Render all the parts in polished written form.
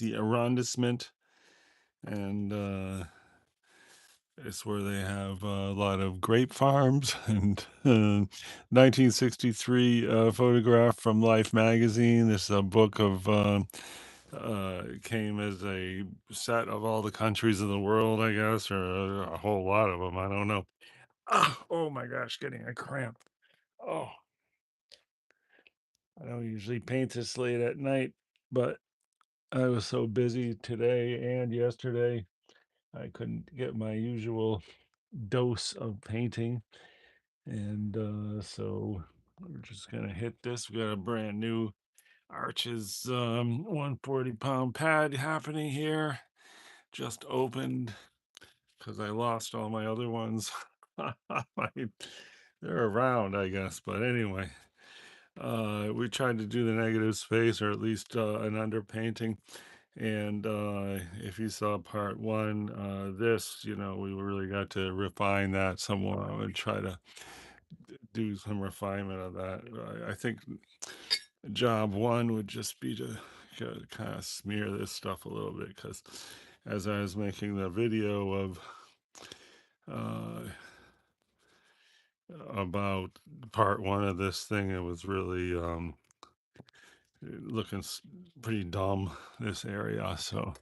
the arrondissement, and it's where they have a lot of grape farms. And 1963 photograph from Life magazine. This is a book of it came as a set of all the countries of the world, I guess, or a whole lot of them. I don't know. Ah, oh my gosh, getting a cramp. Oh, I don't usually paint this late at night, but I was so busy today and yesterday, I couldn't get my usual dose of painting. And so we're just gonna hit this. We got a brand new Arches 140-pound pad happening here. Just opened because I lost all my other ones. They're around, I guess. But anyway, we tried to do the negative space, or at least an underpainting. And if you saw part one, we really got to refine that somewhat and try to do some refinement of that. I think job one would just be to kind of smear this stuff a little bit, because as I was making the video of uh, about part one of this thing, it was really looking pretty dumb, this area. So,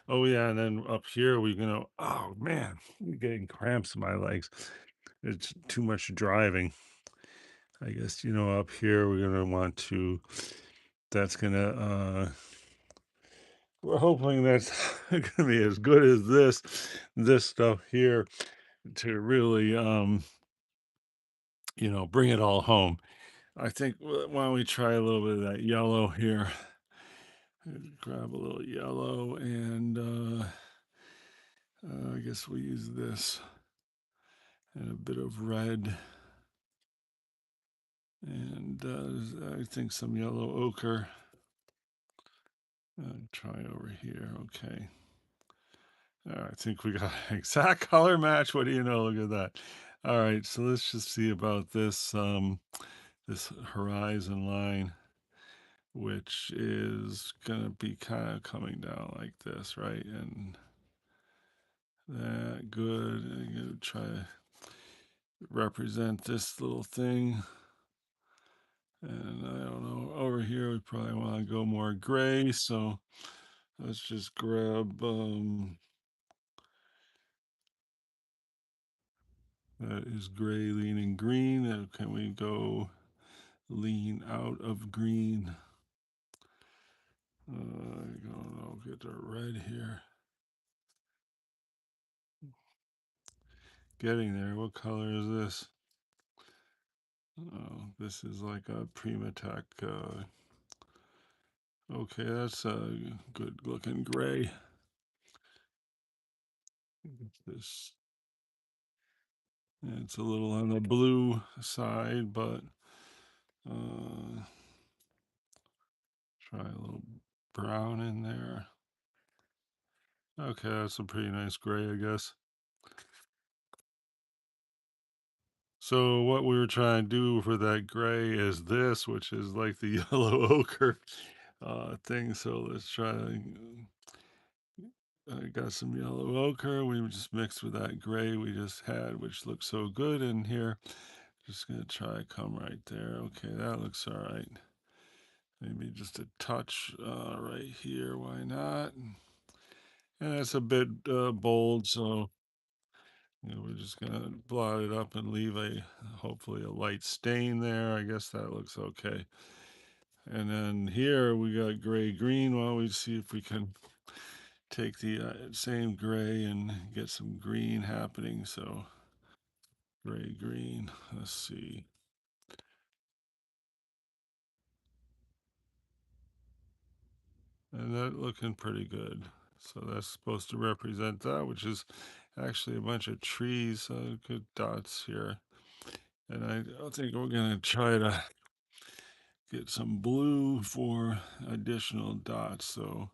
oh yeah, and then up here we're gonna. Oh man, I'm getting cramps in my legs. It's too much driving. I guess up here we're gonna want to. That's gonna. We're hoping that's gonna be as good as this stuff here to really bring it all home. I think why don't we try a little bit of that yellow here? Grab a little yellow and I guess we'll use this and a bit of red and I think some yellow ochre. Try over here. Okay. I think we got exact color match. What do you know? Look at that. All right, so let's just see about this horizon line, which is gonna be kind of coming down like this, right? And that good. I'm gonna try to represent this little thing. And I don't know, over here we probably want to go more gray, so let's just grab that is gray leaning green. And can we go lean out of green? I don't know, get the red here. Getting there. What color is this? Oh, this is like a Primatech. Okay, that's a good looking gray. This, it's a little on the blue side, but uh, try a little brown in there. Okay, that's a pretty nice gray, I guess. So what we were trying to do for that gray is this, which is like the yellow ochre thing. So let's try to. I got some yellow ochre. We just mixed with that gray we just had, which looks so good in here. Just gonna try come right there. Okay, that looks all right. Maybe just a touch right here. Why not? And that's a bit bold, so we're just gonna blot it up and leave a hopefully a light stain there. I guess that looks okay. And then here we got gray green. Well, we see if we can take the same gray and get some green happening. So gray green. Let's see. And that looking pretty good. So that's supposed to represent that, which is actually a bunch of trees, good dots here. And I think we're gonna try to get some blue for additional dots. So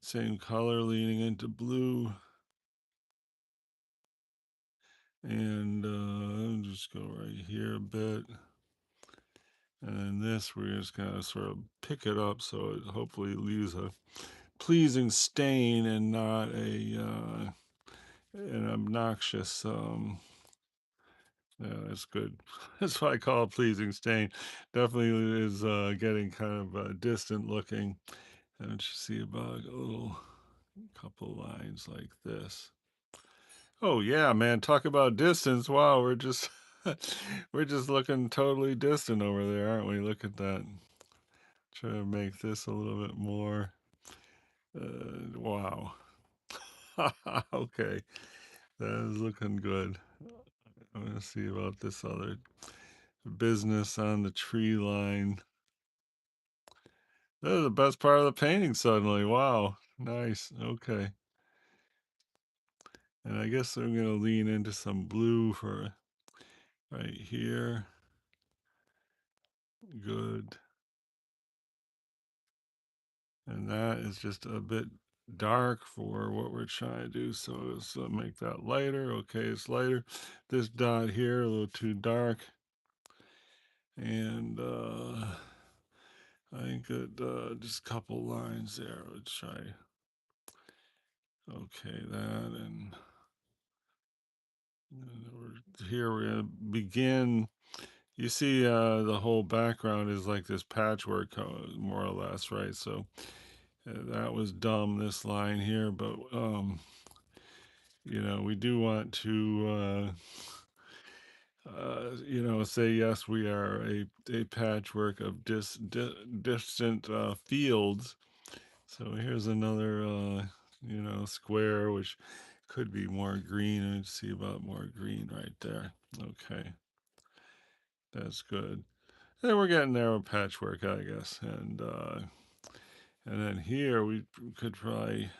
same color leaning into blue. And just go right here a bit. And then this, we're just gonna sort of pick it up so it hopefully leaves a pleasing stain and not an obnoxious. Yeah, that's good. That's why I call it pleasing stain. Definitely is getting kind of distant looking. And you see about a little couple lines like this. Oh yeah, man, talk about distance. Wow, we're just we're just looking totally distant over there, aren't we? Look at that. Try to make this a little bit more. Wow. Okay, that is looking good. I'm gonna see about this other business on the tree line. That is the best part of the painting suddenly. Wow. Nice. Okay. And I guess I'm gonna lean into some blue for right here. Good. And that is just a bit dark for what we're trying to do. So let's make that lighter. Okay, it's lighter. This dot here, a little too dark. And I think it, just a couple lines there. Let's try. Okay, that. Here we're going to begin. You see, the whole background is like this patchwork, more or less, right? So that was dumb, this line here, but we do want to, say yes, we are a patchwork of distant fields. So here's another, square, which could be more green. Let's see about more green right there. Okay, that's good. And we're getting there with patchwork, I guess. And then here we could probably,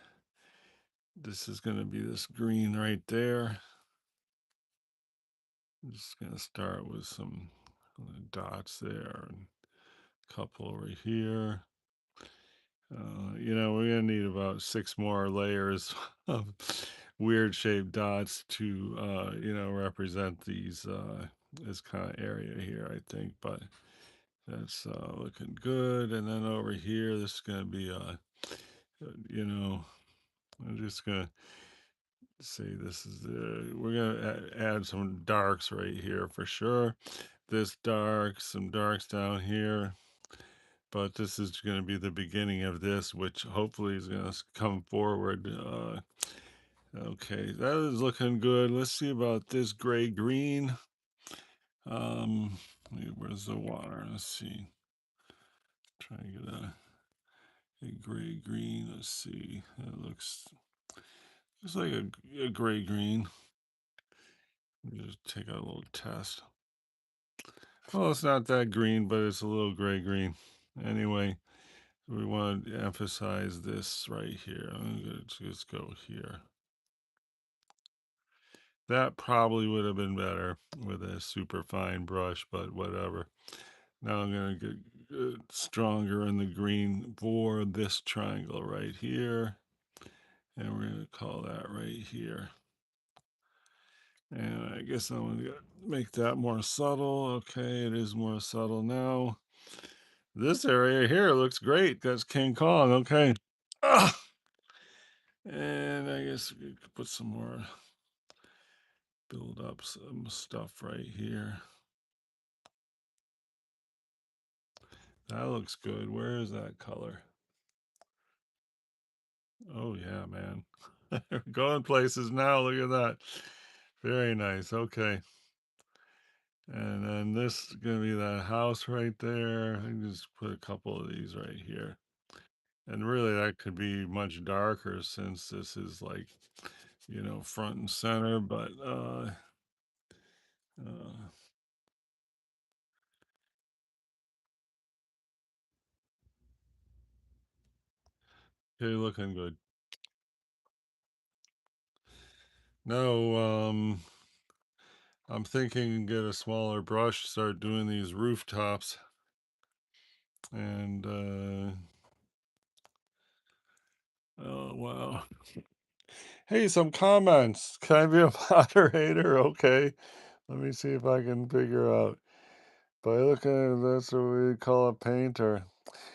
this is going to be this green right there. I'm just going to start with some dots there and a couple over here. We're going to need about 6 more layers of weird shaped dots to, represent this kind of area here, I think. But that's looking good. And then over here, this is going to be, you know, I'm just going to say this is we're going to add some darks right here for sure. This dark, some darks down here. But this is going to be the beginning of this, which hopefully is going to come forward. Okay, that is looking good. Let's see about this gray green. Where's the water? Let's see. Try to get a gray green. Let's see. It looks like a gray green. Let me just take a little test. Well, it's not that green, but it's a little gray green. Anyway, we want to emphasize this right here. I'm going to just go here. That probably would have been better with a super fine brush, but whatever. Now I'm going to get stronger in the green for this triangle right here. And we're going to call that right here. And I guess I'm going to make that more subtle. Okay, it is more subtle now. This area here looks great. That's King Kong. Okay. Ah! And I guess we could put some more, build up some stuff right here. That looks good. Where is that color? Oh, yeah, man. Going places now. Look at that. Very nice. Okay. And then this is going to be that house right there. I can just put a couple of these right here. And really, that could be much darker since this is like, front and center. But, uh, okay, looking good. No, I'm thinking get a smaller brush, start doing these rooftops. And, oh, wow. Hey, some comments. Can I be a moderator? Okay. Let me see if I can figure out. By looking at that's what we call a painter.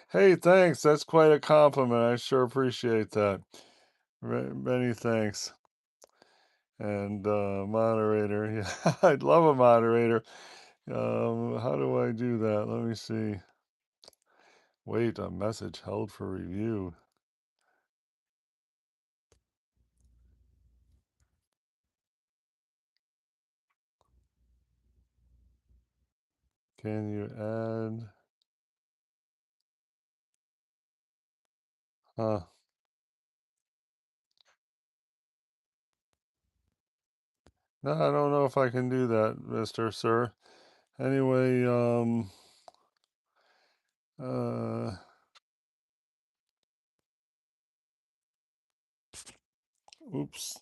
Hey, thanks. That's quite a compliment. I sure appreciate that. Many thanks. And moderator, yeah, I'd love a moderator. How do I do that? Let me see. Wait, a message held for review. Can you add? Huh. No, I don't know if I can do that, Mr. Sir. Anyway, uh, oops.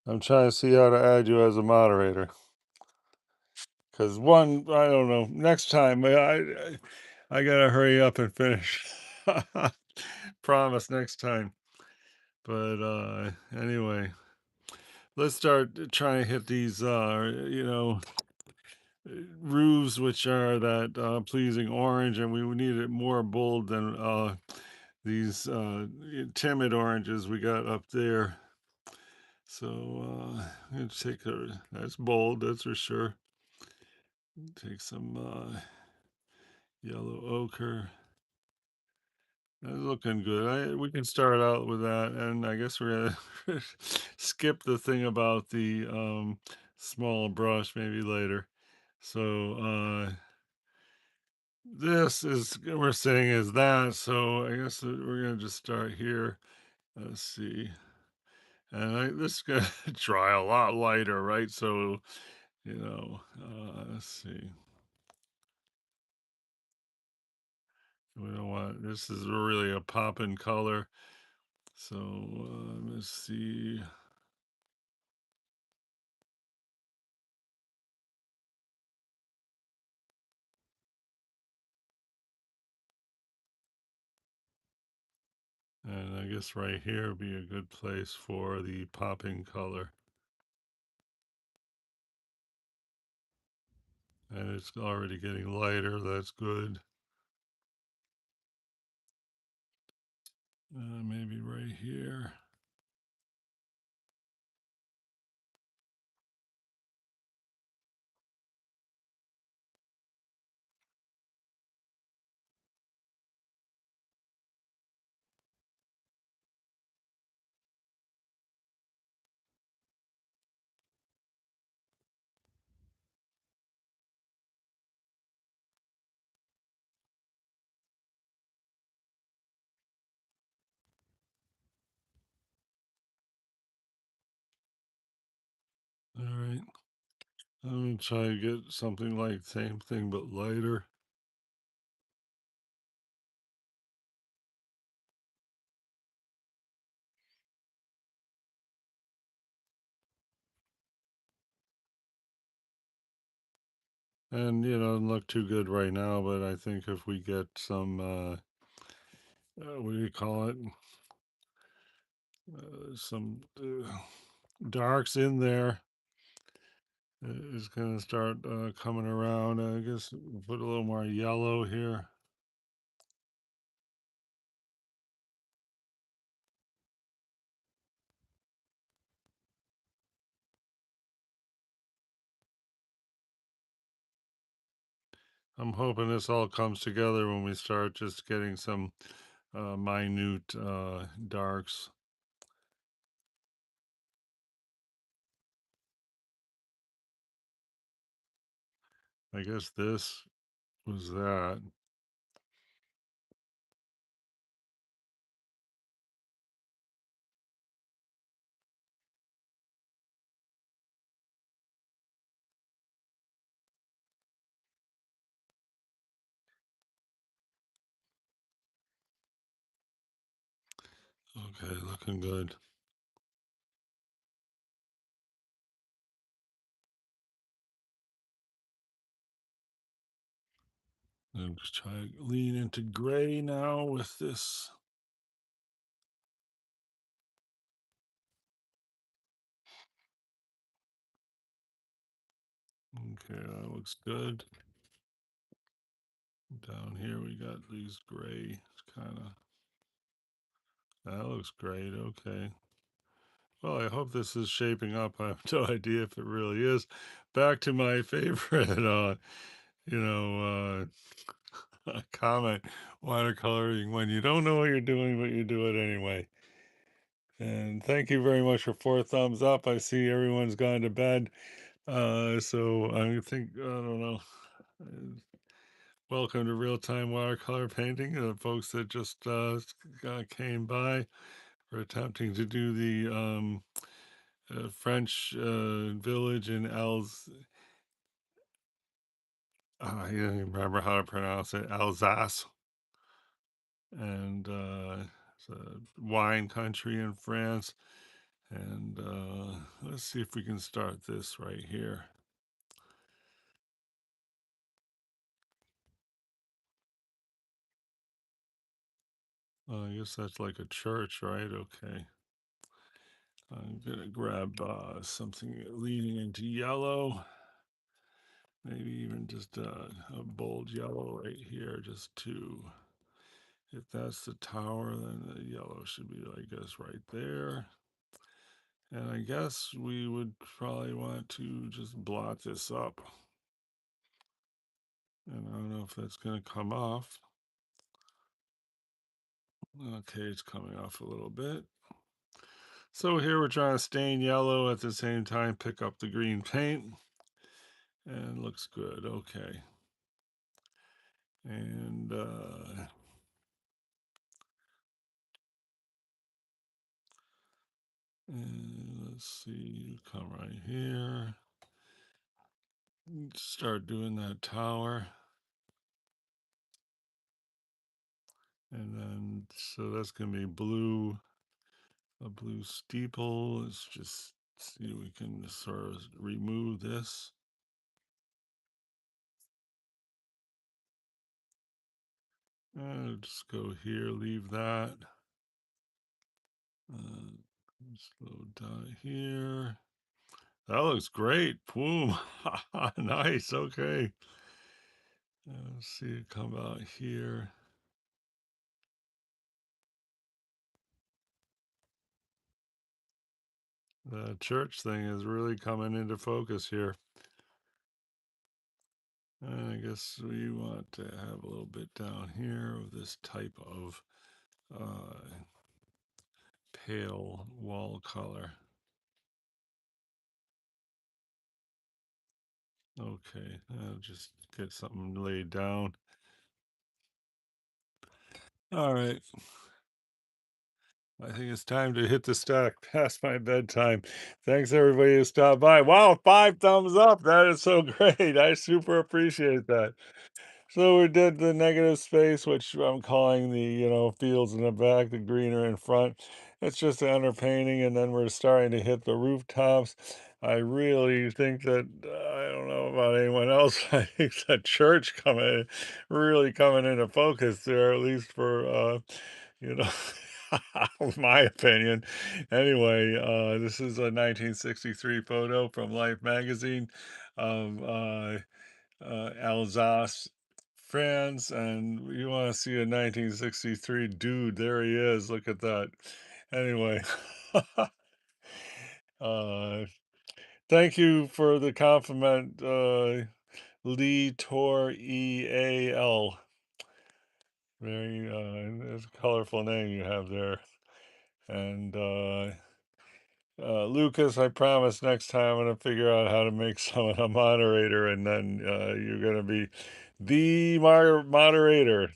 I'm trying to see how to add you as a moderator. Because one, I don't know. Next time, I gotta hurry up and finish. Promise next time. But anyway, let's start trying to hit these, roofs, which are that pleasing orange, and we need it more bold than these timid oranges we got up there. So let's take that's bold, that's for sure. Take some yellow ochre. That's looking good. We can start out with that, and I guess we're gonna skip the thing about the small brush maybe later. So this is we're saying is that. So I guess we're gonna just start here. Let's see, and this is gonna dry a lot lighter, right? So let's see. We don't want this is really a pop in color. So let's see. And I guess right here would be a good place for the popping color. And it's already getting lighter. That's good. Maybe right here. All right. I'm going to try to get something like same thing but lighter. And, doesn't look too good right now, but I think if we get some, what do you call it? Some darks in there. It's going to start coming around. I guess we'll put a little more yellow here. I'm hoping this all comes together when we start just getting some minute darks. I guess this was that. Okay, looking good. I'm just trying to lean into gray now with this. Okay, that looks good. Down here we got these gray kind of. That looks great. Okay. Well, I hope this is shaping up. I have no idea if it really is. Back to my favorite, comment, watercoloring when you don't know what you're doing, but you do it anyway. And thank you very much for 4 thumbs up. I see everyone's gone to bed. So I think, I don't know. Welcome to real time watercolor painting. The folks that just came by for attempting to do the French village in I don't even remember how to pronounce it, Alsace, and it's a wine country in France. And let's see if we can start this right here. I guess that's like a church, right? Okay. I'm gonna grab something leaning into yellow. Maybe even just a bold yellow right here, just to, if that's the tower, then the yellow should be, I guess, right there. And I guess we would probably want to just blot this up. And I don't know if that's going to come off. Okay, it's coming off a little bit. So here we're trying to stain yellow at the same time, pick up the green paint. And looks good. Okay. And let's see, come right here. Start doing that tower. And then, so that's going to be blue, a blue steeple. Let's just see if we can sort of remove this. Just go here, leave that. Slow down here. That looks great. Boom. Nice. Okay. Let's see it come out here. The church thing is really coming into focus here. And I guess we want to have a little bit down here of this type of pale wall color. Okay, I'll just get something laid down. All right. I think it's time to hit the stack past my bedtime. Thanks everybody who stopped by. Wow, 5 thumbs up. That is so great. I super appreciate that. So we did the negative space, which I'm calling the, fields in the back, the greener in front. It's just an underpainting, and then we're starting to hit the rooftops. I really think that, I don't know about anyone else, I think the church really coming into focus there, at least for, you know, my opinion. Anyway, this is a 1963 photo from Life magazine of Alsace, France, and you want to see a 1963 dude? There he is. Look at that. Anyway, uh, thank you for the compliment, Lee Tor EAL. Very it's a colorful name you have there. And Lucas, I promise next time I'm gonna figure out how to make someone a moderator, and then you're gonna be the moderator.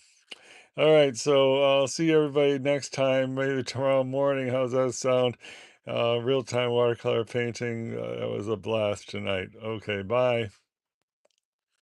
All right, so I'll see everybody next time, maybe tomorrow morning. How's that sound? Real time watercolor painting. That was a blast tonight. Okay, bye.